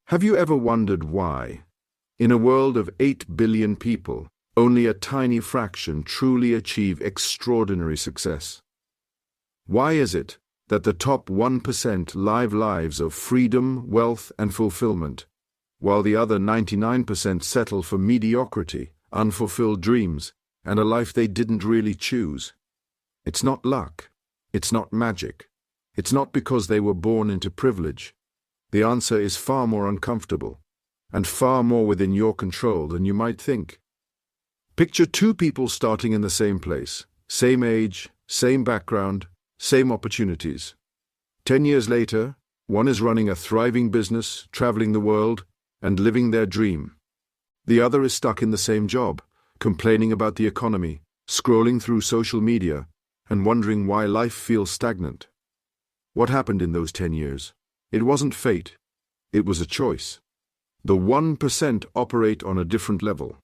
Have you ever wondered why, in a world of 8 billion people, only a tiny fraction truly achieve extraordinary success? Why is it that the top 1% live lives of freedom, wealth, and fulfillment, while the other 99% settle for mediocrity, unfulfilled dreams, and a life they didn't really choose? It's not luck. It's not magic. It's not because they were born into privilege. The answer is far more uncomfortable, and far more within your control than you might think. Picture two people starting in the same place, same age, same background, same opportunities. 10 years later, one is running a thriving business, traveling the world, and living their dream. The other is stuck in the same job, complaining about the economy, scrolling through social media, and wondering why life feels stagnant. What happened in those 10 years? It wasn't fate. It was a choice. The 1% operate on a different level.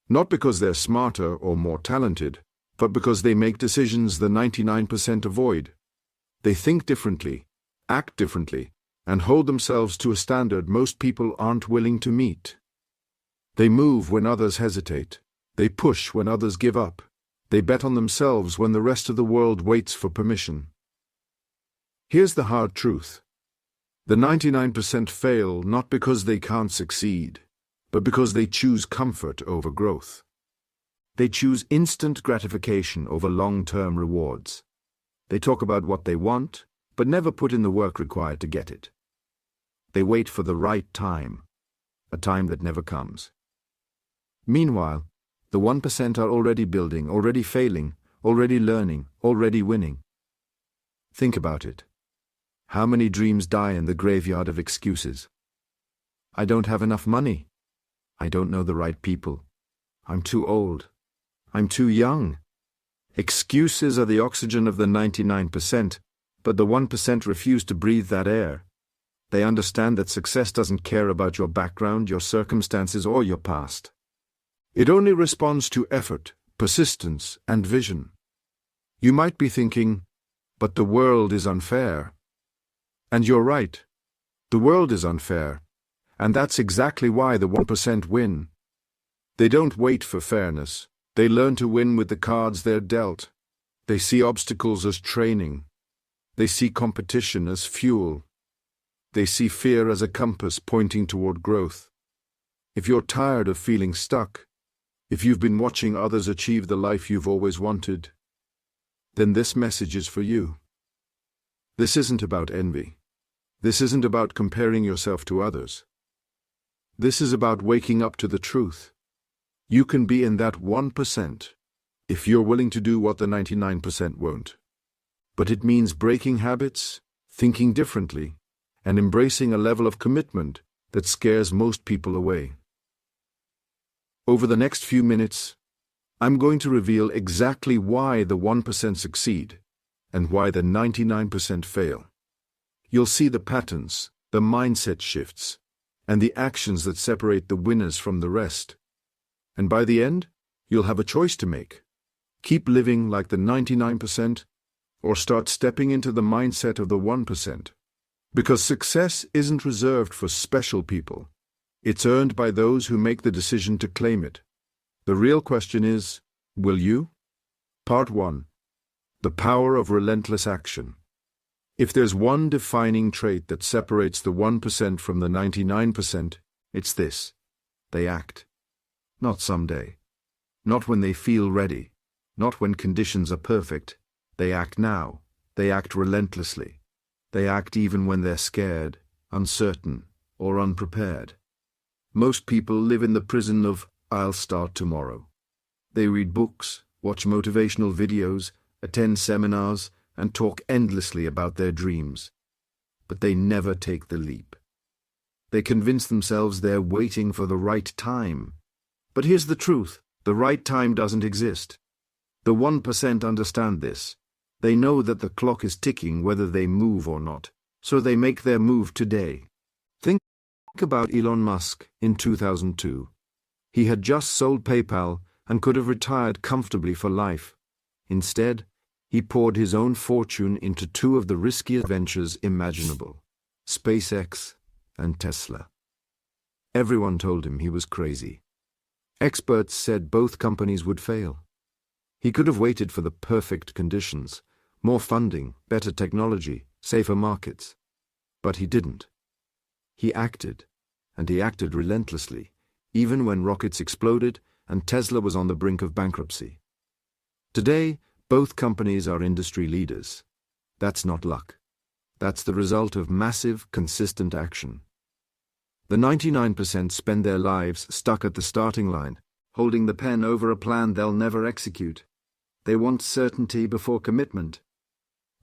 Not because they're smarter or more talented, but because they make decisions the 99% avoid. They think differently, act differently, and hold themselves to a standard most people aren't willing to meet. They move when others hesitate. They push when others give up. They bet on themselves when the rest of the world waits for permission. Here's the hard truth. The 99% fail not because they can't succeed, but because they choose comfort over growth. They choose instant gratification over long-term rewards. They talk about what they want, but never put in the work required to get it. They wait for the right time, a time that never comes. Meanwhile, the 1% are already building, already failing, already learning, already winning. Think about it. How many dreams die in the graveyard of excuses? I don't have enough money. I don't know the right people. I'm too old. I'm too young. Excuses are the oxygen of the 99%, but the 1% refuse to breathe that air. They understand that success doesn't care about your background, your circumstances, or your past. It only responds to effort, persistence, and vision. You might be thinking, but the world is unfair. And you're right. The world is unfair. And that's exactly why the 1% win. They don't wait for fairness. They learn to win with the cards they're dealt. They see obstacles as training. They see competition as fuel. They see fear as a compass pointing toward growth. If you're tired of feeling stuck, if you've been watching others achieve the life you've always wanted, then this message is for you. This isn't about envy. This isn't about comparing yourself to others. This is about waking up to the truth. You can be in that 1% if you're willing to do what the 99% won't. But it means breaking habits, thinking differently, and embracing a level of commitment that scares most people away. Over the next few minutes, I'm going to reveal exactly why the 1% succeed and why the 99% fail. You'll see the patterns, the mindset shifts, and the actions that separate the winners from the rest. And by the end, you'll have a choice to make. Keep living like the 99% or start stepping into the mindset of the 1%. Because success isn't reserved for special people. It's earned by those who make the decision to claim it. The real question is, will you? Part 1. The power of relentless action. If there's one defining trait that separates the 1% from the 99%, it's this. They act. Not someday. Not when they feel ready. Not when conditions are perfect. They act now. They act relentlessly. They act even when they're scared, uncertain, or unprepared. Most people live in the prison of, I'll start tomorrow. They read books, watch motivational videos, attend seminars, and talk endlessly about their dreams. But they never take the leap. They convince themselves they're waiting for the right time. But here's the truth, the right time doesn't exist. The 1% understand this. They know that the clock is ticking whether they move or not, so they make their move today. Think about Elon Musk in 2002. He had just sold PayPal and could have retired comfortably for life. Instead, he poured his own fortune into two of the riskiest ventures imaginable, SpaceX and Tesla. Everyone told him he was crazy. Experts said both companies would fail. He could have waited for the perfect conditions, more funding, better technology, safer markets. But he didn't. He acted, and he acted relentlessly, even when rockets exploded and Tesla was on the brink of bankruptcy. Today, both companies are industry leaders. That's not luck. That's the result of massive, consistent action. The 99% spend their lives stuck at the starting line, holding the pen over a plan they'll never execute. They want certainty before commitment.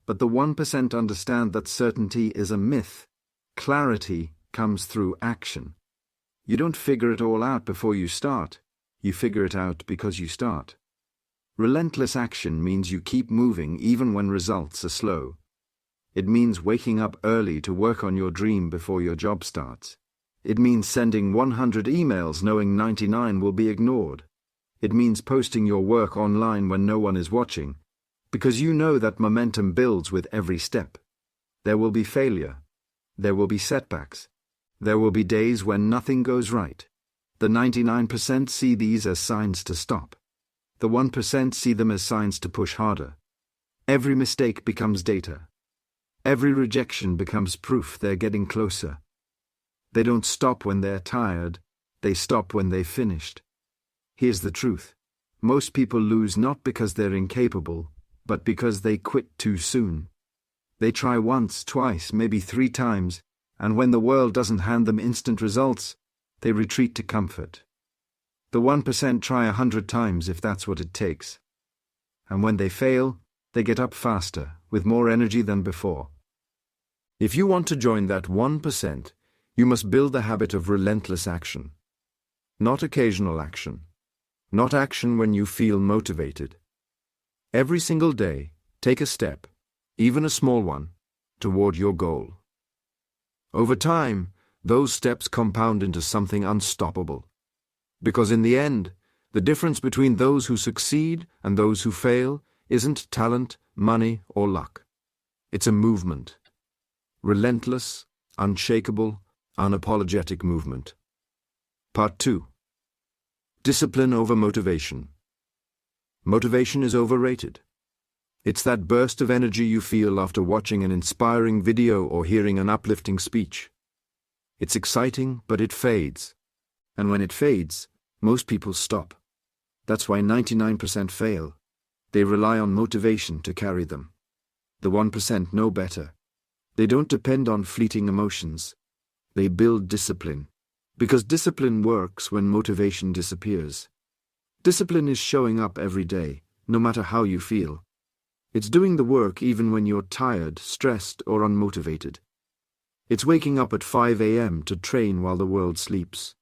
But the 1% understand that certainty is a myth. Clarity comes through action. You don't figure it all out before you start. You figure it out because you start. Relentless action means you keep moving even when results are slow. It means waking up early to work on your dream before your job starts. It means sending 100 emails knowing 99 will be ignored. It means posting your work online when no one is watching, because you know that momentum builds with every step. There will be failure. There will be setbacks. There will be days when nothing goes right. The 99% see these as signs to stop. The 1% see them as signs to push harder. Every mistake becomes data. Every rejection becomes proof they're getting closer. They don't stop when they're tired. They stop when they've finished. Here's the truth. Most people lose not because they're incapable, but because they quit too soon. They try once, twice, maybe 3 times, and when the world doesn't hand them instant results, they retreat to comfort. The 1% try 100 times if that's what it takes. And when they fail, they get up faster, with more energy than before. If you want to join that 1%, you must build the habit of relentless action. Not occasional action. Not action when you feel motivated. Every single day, take a step, even a small one, toward your goal. Over time, those steps compound into something unstoppable. Because in the end, the difference between those who succeed and those who fail isn't talent, money, or luck. It's a movement. Relentless, unshakable, unapologetic movement. Part 2. Discipline over motivation. Motivation is overrated. It's that burst of energy you feel after watching an inspiring video or hearing an uplifting speech. It's exciting, but it fades. And when it fades, most people stop. That's why 99% fail. They rely on motivation to carry them. The 1% know better. They don't depend on fleeting emotions. They build discipline. Because discipline works when motivation disappears. Discipline is showing up every day, no matter how you feel. It's doing the work even when you're tired, stressed, or unmotivated. It's waking up at 5 a.m. to train while the world sleeps.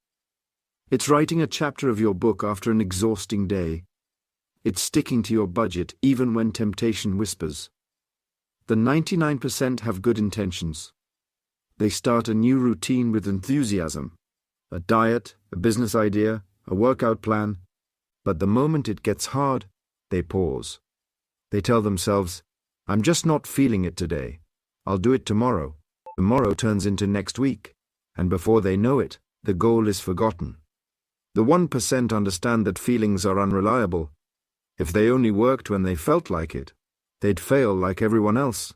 It's writing a chapter of your book after an exhausting day. It's sticking to your budget even when temptation whispers. The 99% have good intentions. They start a new routine with enthusiasm. A diet, a business idea, a workout plan. But the moment it gets hard, they pause. They tell themselves, I'm just not feeling it today. I'll do it tomorrow. Tomorrow turns into next week. And before they know it, the goal is forgotten. The 1% understand that feelings are unreliable. If they only worked when they felt like it, they'd fail like everyone else.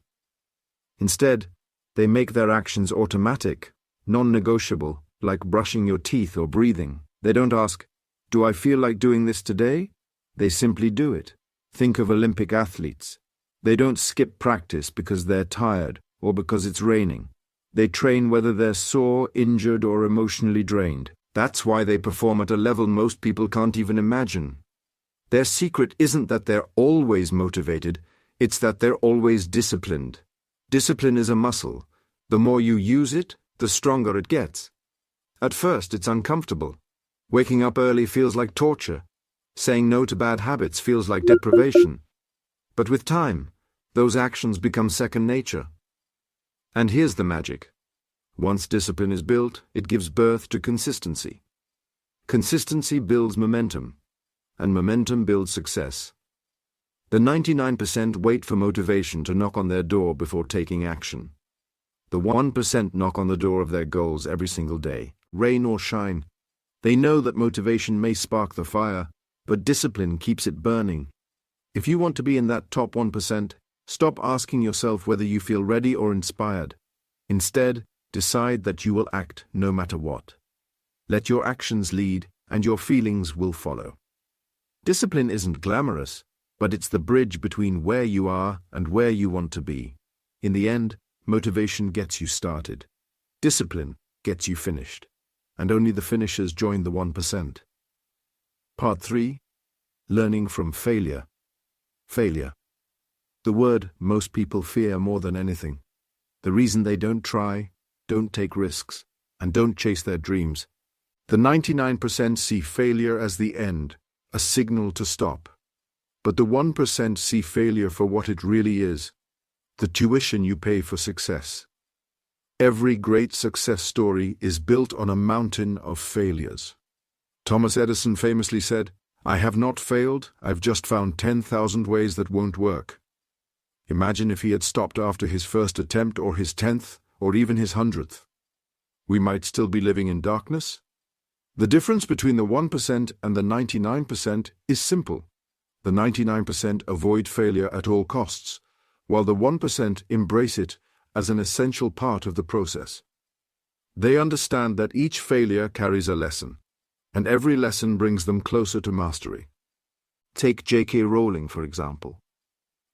Instead, they make their actions automatic, non-negotiable, like brushing your teeth or breathing. They don't ask, do I feel like doing this today? They simply do it. Think of Olympic athletes. They don't skip practice because they're tired or because it's raining. They train whether they're sore, injured, or emotionally drained. That's why they perform at a level most people can't even imagine. Their secret isn't that they're always motivated, it's that they're always disciplined. Discipline is a muscle. The more you use it, the stronger it gets. At first, it's uncomfortable. Waking up early feels like torture. Saying no to bad habits feels like deprivation. But with time, those actions become second nature. And here's the magic. Once discipline is built, it gives birth to consistency. Consistency builds momentum, and momentum builds success. The 99% wait for motivation to knock on their door before taking action. The 1% knock on the door of their goals every single day. rain or shine. They know that motivation may spark the fire, but discipline keeps it burning. If you want to be in that top 1%, stop asking yourself whether you feel ready or inspired. Instead, decide that you will act no matter what. Let your actions lead, and your feelings will follow. Discipline isn't glamorous, but it's the bridge between where you are and where you want to be. In the end, motivation gets you started. Discipline gets you finished. And only the finishers join the 1%. Part 3. Learning from failure. Failure. The word most people fear more than anything. The reason they don't try, don't take risks, and don't chase their dreams. The 99% see failure as the end, a signal to stop. But the 1% see failure for what it really is, the tuition you pay for success. Every great success story is built on a mountain of failures. Thomas Edison famously said, "I have not failed, I've just found 10,000 ways that won't work." Imagine if he had stopped after his first attempt or his 10th, or even his 100th. We might still be living in darkness. The difference between the 1% and the 99% is simple. The 99% avoid failure at all costs, while the 1% embrace it as an essential part of the process. They understand that each failure carries a lesson, and every lesson brings them closer to mastery. Take J.K. Rowling, for example.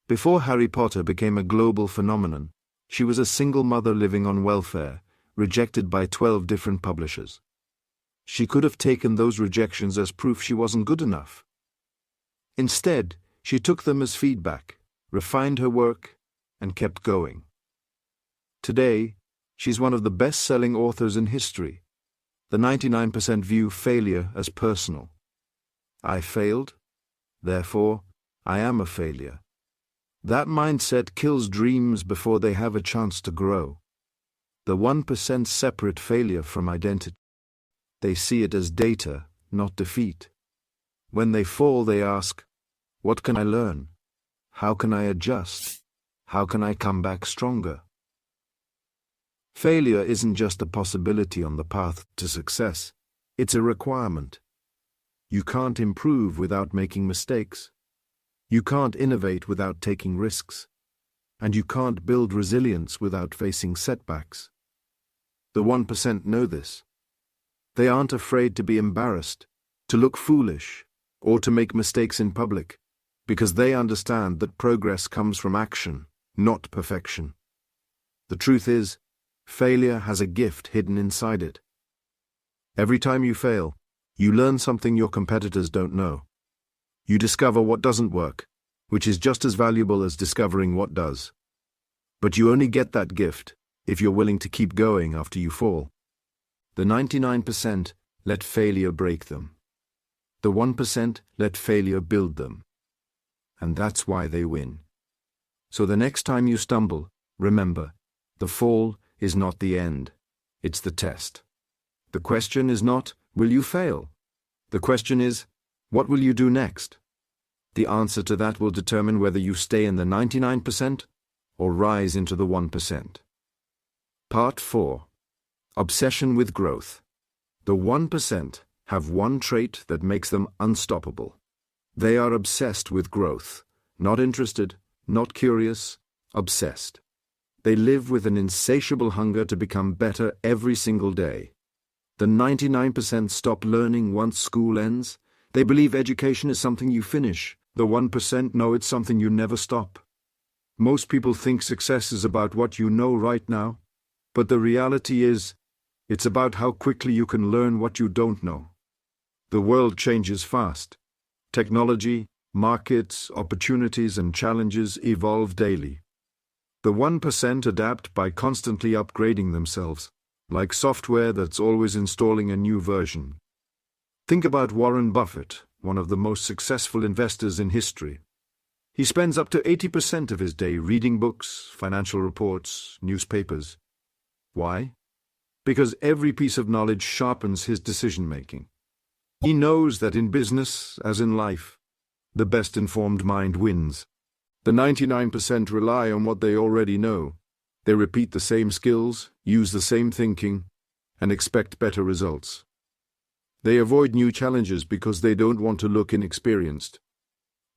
Before Harry Potter became a global phenomenon, she was a single mother living on welfare, rejected by 12 different publishers. She could have taken those rejections as proof she wasn't good enough. Instead, she took them as feedback, refined her work, and kept going. Today, she's one of the best-selling authors in history. The 99% view failure as personal. I failed, therefore, I am a failure. That mindset kills dreams before they have a chance to grow. The 1% separate failure from identity. They see it as data, not defeat. When they fall, they ask, "What can I learn? How can I adjust? How can I come back stronger?" Failure isn't just a possibility on the path to success, it's a requirement. You can't improve without making mistakes. You can't innovate without taking risks. And you can't build resilience without facing setbacks. The 1% know this. They aren't afraid to be embarrassed, to look foolish, or to make mistakes in public, because they understand that progress comes from action, not perfection. The truth is, failure has a gift hidden inside it. Every time you fail, you learn something your competitors don't know. You discover what doesn't work, which is just as valuable as discovering what does. But you only get that gift if you're willing to keep going after you fall. The 99% let failure break them. The 1% let failure build them. And that's why they win. So the next time you stumble, remember, the fall is not the end, it's the test. The question is not, will you fail? The question is, what will you do next? The answer to that will determine whether you stay in the 99% or rise into the 1%. Part 4. Obsession with growth. The 1% have one trait that makes them unstoppable. They are obsessed with growth, not interested, not curious, obsessed. They live with an insatiable hunger to become better every single day. The 99% stop learning once school ends. They believe education is something you finish. The 1% know it's something you never stop. Most people think success is about what you know right now, but the reality is, it's about how quickly you can learn what you don't know. The world changes fast. Technology, markets, opportunities, and challenges evolve daily. The 1% adapt by constantly upgrading themselves, like software that's always installing a new version. Think about Warren Buffett, one of the most successful investors in history. He spends up to 80% of his day reading books, financial reports, newspapers. Why? Because every piece of knowledge sharpens his decision-making. He knows that in business, as in life, the best-informed mind wins. The 99% rely on what they already know. They repeat the same skills, use the same thinking, and expect better results. They avoid new challenges because they don't want to look inexperienced.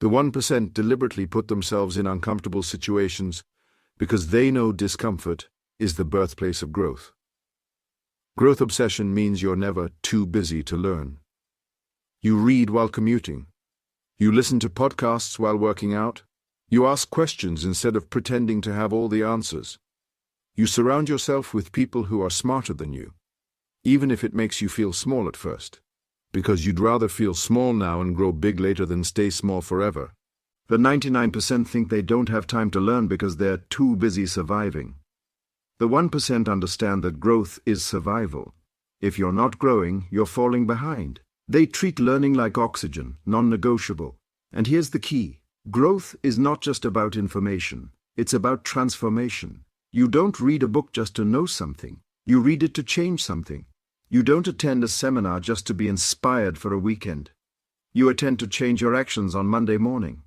The 1% deliberately put themselves in uncomfortable situations because they know discomfort is the birthplace of growth. Growth obsession means you're never too busy to learn. You read while commuting. You listen to podcasts while working out. You ask questions instead of pretending to have all the answers. You surround yourself with people who are smarter than you, even if it makes you feel small at first, because you'd rather feel small now and grow big later than stay small forever. The 99% think they don't have time to learn because they're too busy surviving. The 1% understand that growth is survival. If you're not growing, you're falling behind. They treat learning like oxygen, non-negotiable. And here's the key. Growth is not just about information. It's about transformation. You don't read a book just to know something. You read it to change something. You don't attend a seminar just to be inspired for a weekend. You attend to change your actions on Monday morning.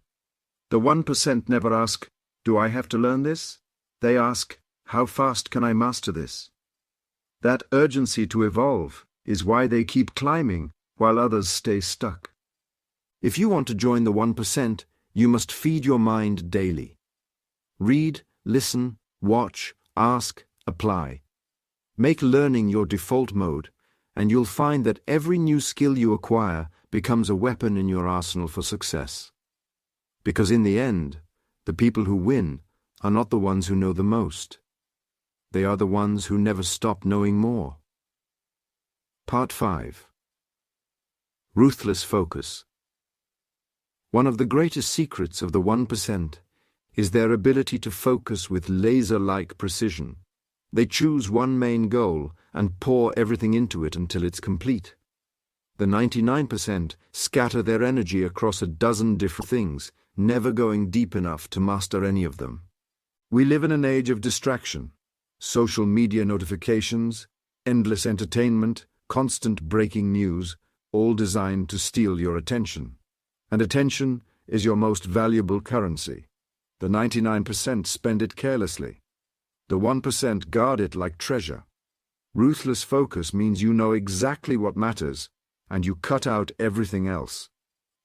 The 1% never ask, "Do I have to learn this?" They ask, "How fast can I master this?" That urgency to evolve is why they keep climbing while others stay stuck. If you want to join the 1%, you must feed your mind daily. Read, listen, watch, ask, apply. Make learning your default mode, and you'll find that every new skill you acquire becomes a weapon in your arsenal for success. Because in the end, the people who win are not the ones who know the most. They are the ones who never stop knowing more. Part 5. Ruthless focus. One of the greatest secrets of the 1% is their ability to focus with laser-like precision. They choose one main goal and pour everything into it until it's complete. The 99% scatter their energy across a dozen different things, never going deep enough to master any of them. We live in an age of distraction. Social media notifications, endless entertainment, constant breaking news, all designed to steal your attention. And attention is your most valuable currency. The 99% spend it carelessly. The 1% guard it like treasure. Ruthless focus means you know exactly what matters, and you cut out everything else.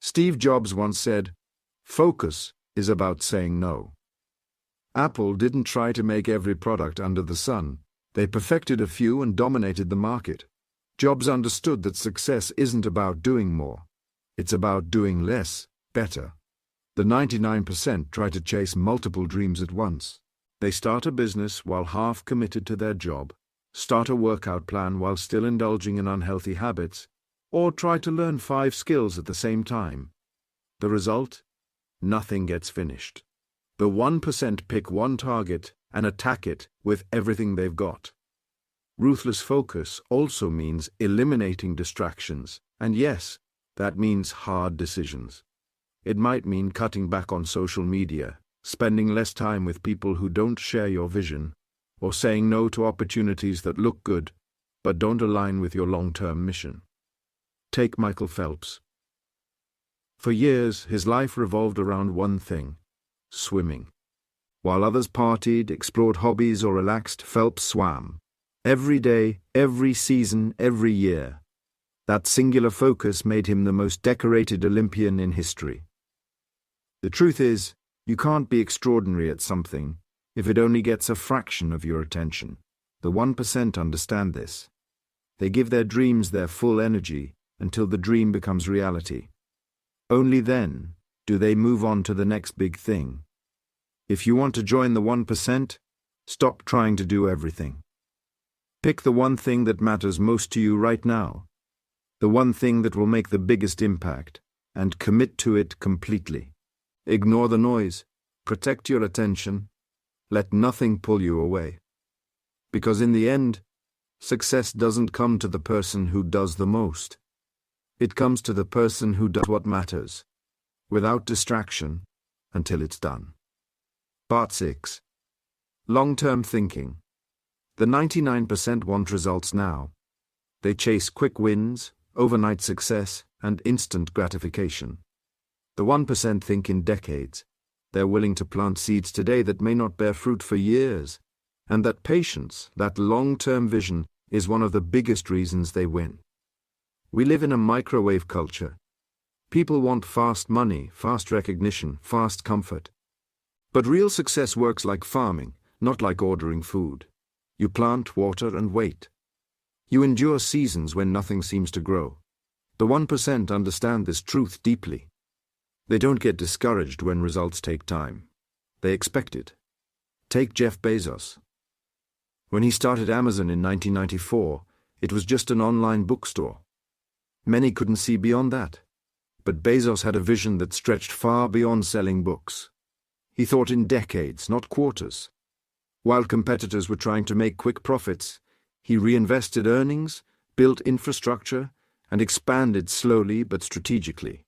Steve Jobs once said, "Focus is about saying no." Apple didn't try to make every product under the sun. They perfected a few and dominated the market. Jobs understood that success isn't about doing more. It's about doing less, better. The 99% try to chase multiple dreams at once. They start a business while half committed to their job, start a workout plan while still indulging in unhealthy habits, or try to learn 5 skills at the same time. The result? Nothing gets finished. The 1% pick one target and attack it with everything they've got. Ruthless focus also means eliminating distractions, and yes, that means hard decisions. It might mean cutting back on social media, spending less time with people who don't share your vision, or saying no to opportunities that look good but don't align with your long-term mission. Take Michael Phelps. For years, his life revolved around one thing: swimming. While others partied, explored hobbies, or relaxed, Phelps swam. Every day, every season, every year. That singular focus made him the most decorated Olympian in history. The truth is, you can't be extraordinary at something if it only gets a fraction of your attention. The 1% understand this. They give their dreams their full energy until the dream becomes reality. Only then do they move on to the next big thing. If you want to join the 1%, stop trying to do everything. Pick the one thing that matters most to you right now, the one thing that will make the biggest impact, and commit to it completely. Ignore the noise. Protect your attention. Let nothing pull you away. Because in the end, success doesn't come to the person who does the most. It comes to the person who does what matters, without distraction, until it's done. Part 6. Long-term thinking. The 99% want results now. They chase quick wins, overnight success, and instant gratification. The 1% think in decades. They're willing to plant seeds today that may not bear fruit for years. And that patience, that long-term vision, is one of the biggest reasons they win. We live in a microwave culture. People want fast money, fast recognition, fast comfort. But real success works like farming, not like ordering food. You plant, water, and wait. You endure seasons when nothing seems to grow. The 1% understand this truth deeply. They don't get discouraged when results take time. They expect it. Take Jeff Bezos. When he started Amazon in 1994, it was just an online bookstore. Many couldn't see beyond that. But Bezos had a vision that stretched far beyond selling books. He thought in decades, not quarters. While competitors were trying to make quick profits, he reinvested earnings, built infrastructure, and expanded slowly but strategically.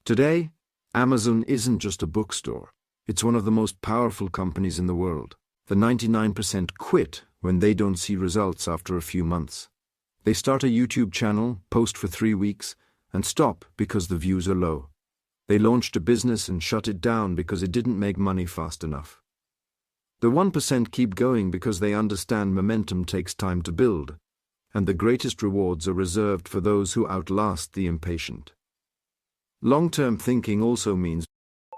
Today, Amazon isn't just a bookstore. It's one of the most powerful companies in the world. The 99% quit when they don't see results after a few months. They start a YouTube channel, post for 3 weeks, and stop because the views are low. They launched a business and shut it down because it didn't make money fast enough. The 1% keep going because they understand momentum takes time to build, and the greatest rewards are reserved for those who outlast the impatient. Long-term thinking also means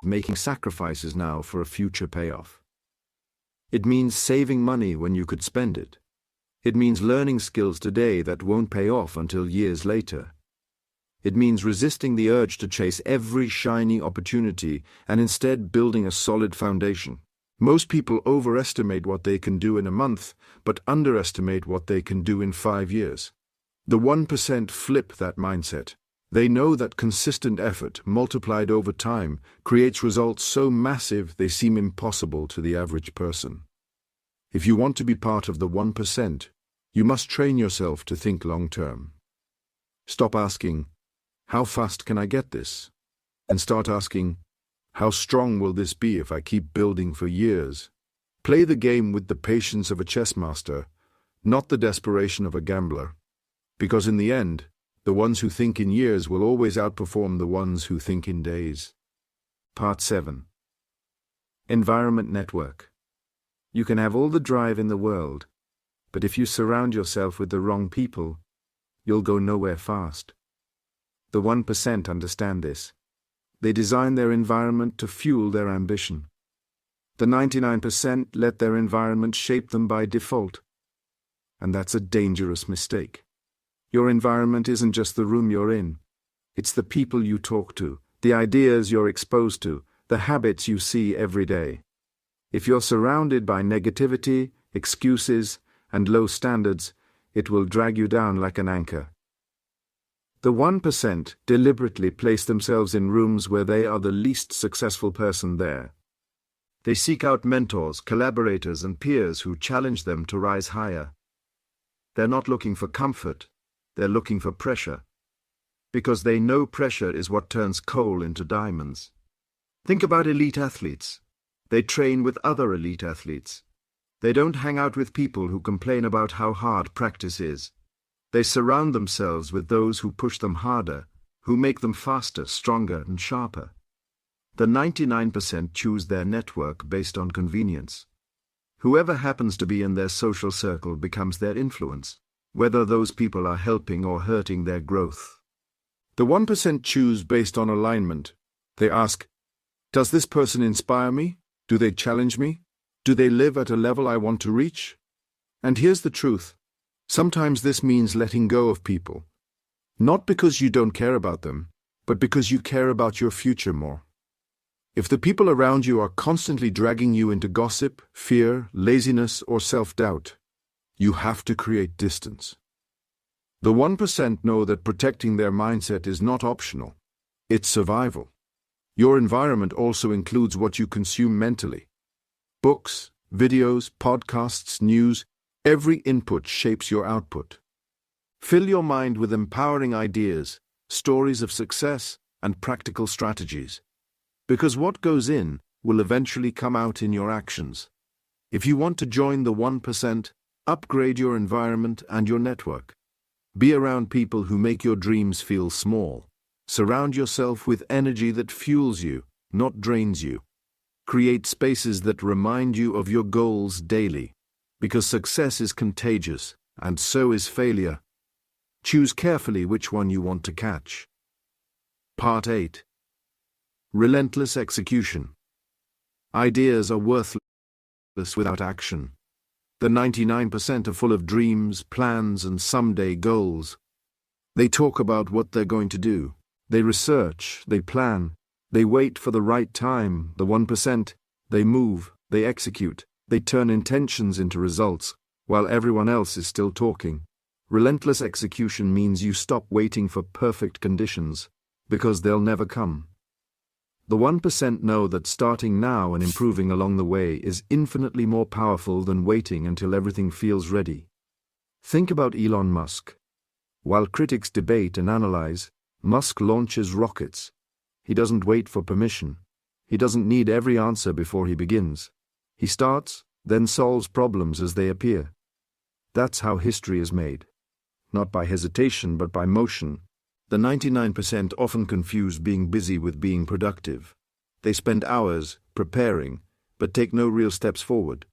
making sacrifices now for a future payoff. It means saving money when you could spend it. It means learning skills today that won't pay off until years later. It means resisting the urge to chase every shiny opportunity and instead building a solid foundation. Most people overestimate what they can do in a month, but underestimate what they can do in 5 years. The 1% flip that mindset. They know that consistent effort, multiplied over time, creates results so massive they seem impossible to the average person. If you want to be part of the 1%, you must train yourself to think long-term. Stop asking, "How fast can I get this?" and start asking, "How strong will this be if I keep building for years?" Play the game with the patience of a chess master, not the desperation of a gambler. Because in the end, the ones who think in years will always outperform the ones who think in days. Part 7. Environment Network. You can have all the drive in the world, but if you surround yourself with the wrong people, you'll go nowhere fast. The 1% understand this. They design their environment to fuel their ambition. The 99% let their environment shape them by default. And that's a dangerous mistake. Your environment isn't just the room you're in. It's the people you talk to, the ideas you're exposed to, the habits you see every day. If you're surrounded by negativity, excuses, and low standards, it will drag you down like an anchor. The 1% deliberately place themselves in rooms where they are the least successful person there. They seek out mentors, collaborators, and peers who challenge them to rise higher. They're not looking for comfort. They're looking for pressure. Because they know pressure is what turns coal into diamonds. Think about elite athletes. They train with other elite athletes. They don't hang out with people who complain about how hard practice is. They surround themselves with those who push them harder, who make them faster, stronger, and sharper. The 99% choose their network based on convenience. Whoever happens to be in their social circle becomes their influence, whether those people are helping or hurting their growth. The 1% choose based on alignment. They ask, does this person inspire me? Do they challenge me? Do they live at a level I want to reach? And here's the truth. Sometimes this means letting go of people. Not because you don't care about them, but because you care about your future more. If the people around you are constantly dragging you into gossip, fear, laziness, or self-doubt, you have to create distance. The 1% know that protecting their mindset is not optional. It's survival. Your environment also includes what you consume mentally. Books, videos, podcasts, news, every input shapes your output. Fill your mind with empowering ideas, stories of success, and practical strategies. Because what goes in will eventually come out in your actions. If you want to join the 1%, upgrade your environment and your network. Be around people who make your dreams feel small. Surround yourself with energy that fuels you, not drains you. Create spaces that remind you of your goals daily. Because success is contagious, and so is failure. Choose carefully which one you want to catch. Part 8. Relentless execution. Ideas are worthless without action. The 99% are full of dreams, plans, and someday goals. They talk about what they're going to do. They research, they plan, they wait for the right time. The 1%, they move, they execute, they turn intentions into results, while everyone else is still talking. Relentless execution means you stop waiting for perfect conditions, because they'll never come. The 1% know that starting now and improving along the way is infinitely more powerful than waiting until everything feels ready. Think about Elon Musk. While critics debate and analyze, Musk launches rockets. He doesn't wait for permission. He doesn't need every answer before he begins. He starts, then solves problems as they appear. That's how history is made. Not by hesitation, but by motion. The 99% often confuse being busy with being productive. They spend hours preparing, but take no real steps forward.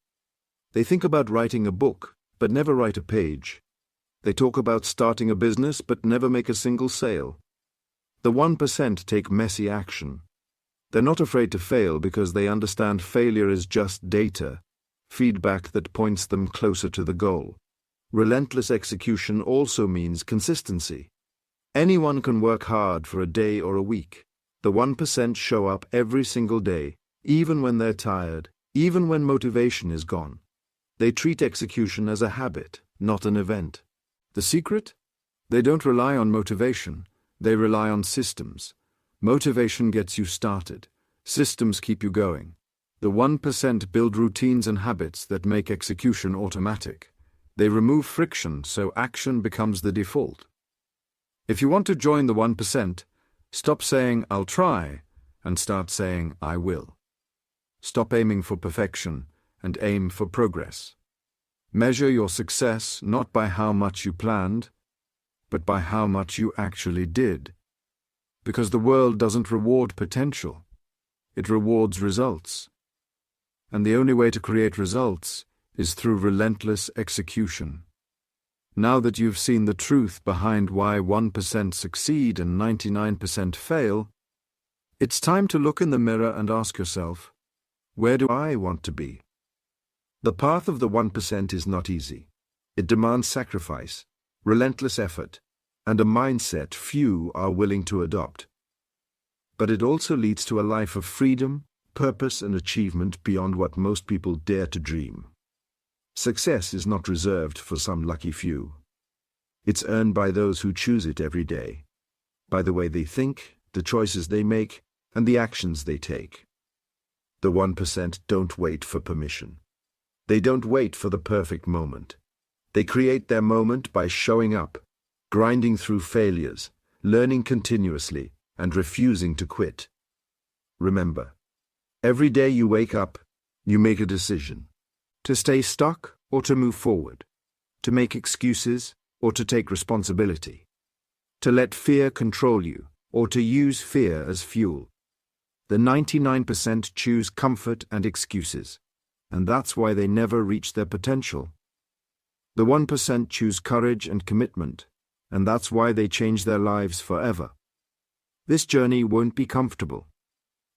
They think about writing a book, but never write a page. They talk about starting a business, but never make a single sale. The 1% take messy action. They're not afraid to fail because they understand failure is just data, feedback that points them closer to the goal. Relentless execution also means consistency. Anyone can work hard for a day or a week. The 1% show up every single day, even when they're tired, even when motivation is gone. They treat execution as a habit, not an event. The secret? They don't rely on motivation. They rely on systems. Motivation gets you started. Systems keep you going. The 1% build routines and habits that make execution automatic. They remove friction so action becomes the default. If you want to join the 1%, stop saying, "I'll try," and start saying, "I will." Stop aiming for perfection and aim for progress. Measure your success not by how much you planned, but by how much you actually did. Because the world doesn't reward potential. It rewards results. And the only way to create results is through relentless execution. Now that you've seen the truth behind why 1% succeed and 99% fail, it's time to look in the mirror and ask yourself, where do I want to be? The path of the 1% is not easy. It demands sacrifice, relentless effort, and a mindset few are willing to adopt. But it also leads to a life of freedom, purpose, and achievement beyond what most people dare to dream. Success is not reserved for some lucky few. It's earned by those who choose it every day, by the way they think, the choices they make, and the actions they take. The 1% don't wait for permission. They don't wait for the perfect moment. They create their moment by showing up, grinding through failures, learning continuously, and refusing to quit. Remember, every day you wake up, you make a decision. To stay stuck or to move forward. To make excuses or to take responsibility. To let fear control you or to use fear as fuel. The 99% choose comfort and excuses, and that's why they never reach their potential. The 1% choose courage and commitment, and that's why they change their lives forever. This journey won't be comfortable.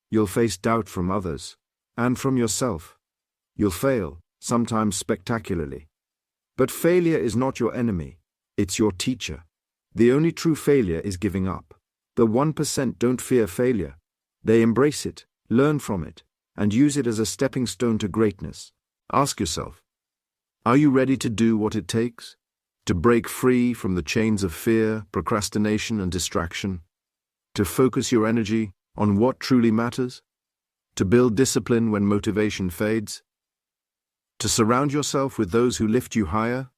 You'll face doubt from others, and from yourself. You'll fail, sometimes spectacularly. But failure is not your enemy, it's your teacher. The only true failure is giving up. The 1% don't fear failure. They embrace it, learn from it, and use it as a stepping stone to greatness. Ask yourself, are you ready to do what it takes? To break free from the chains of fear, procrastination, and distraction? To focus your energy on what truly matters? To build discipline when motivation fades? To surround yourself with those who lift you higher?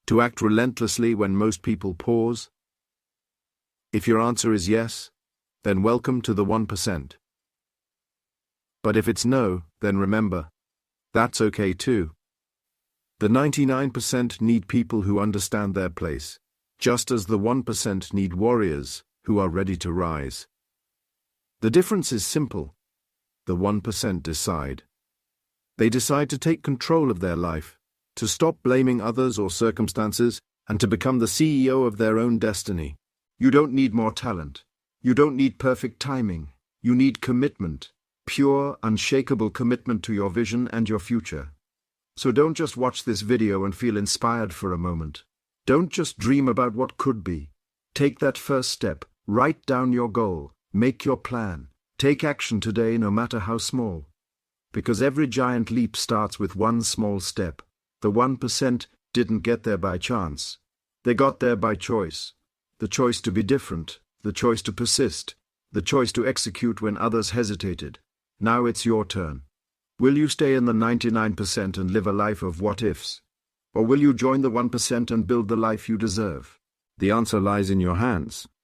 To act relentlessly when most people pause? If your answer is yes, then welcome to the 1%. But if it's no, then remember, that's okay too. The 99% need people who understand their place, just as the 1% need warriors who are ready to rise. The difference is simple. The 1% decide. They decide to take control of their life, to stop blaming others or circumstances, and to become the CEO of their own destiny. You don't need more talent. You don't need perfect timing. You need commitment. Pure, unshakable commitment to your vision and your future. So don't just watch this video and feel inspired for a moment. Don't just dream about what could be. Take that first step. Write down your goal. Make your plan. Take action today, no matter how small. Because every giant leap starts with one small step. The 1% didn't get there by chance. They got there by choice. The choice to be different. The choice to persist. The choice to execute when others hesitated. Now it's your turn. Will you stay in the 99% and live a life of what-ifs? Or will you join the 1% and build the life you deserve? The answer lies in your hands.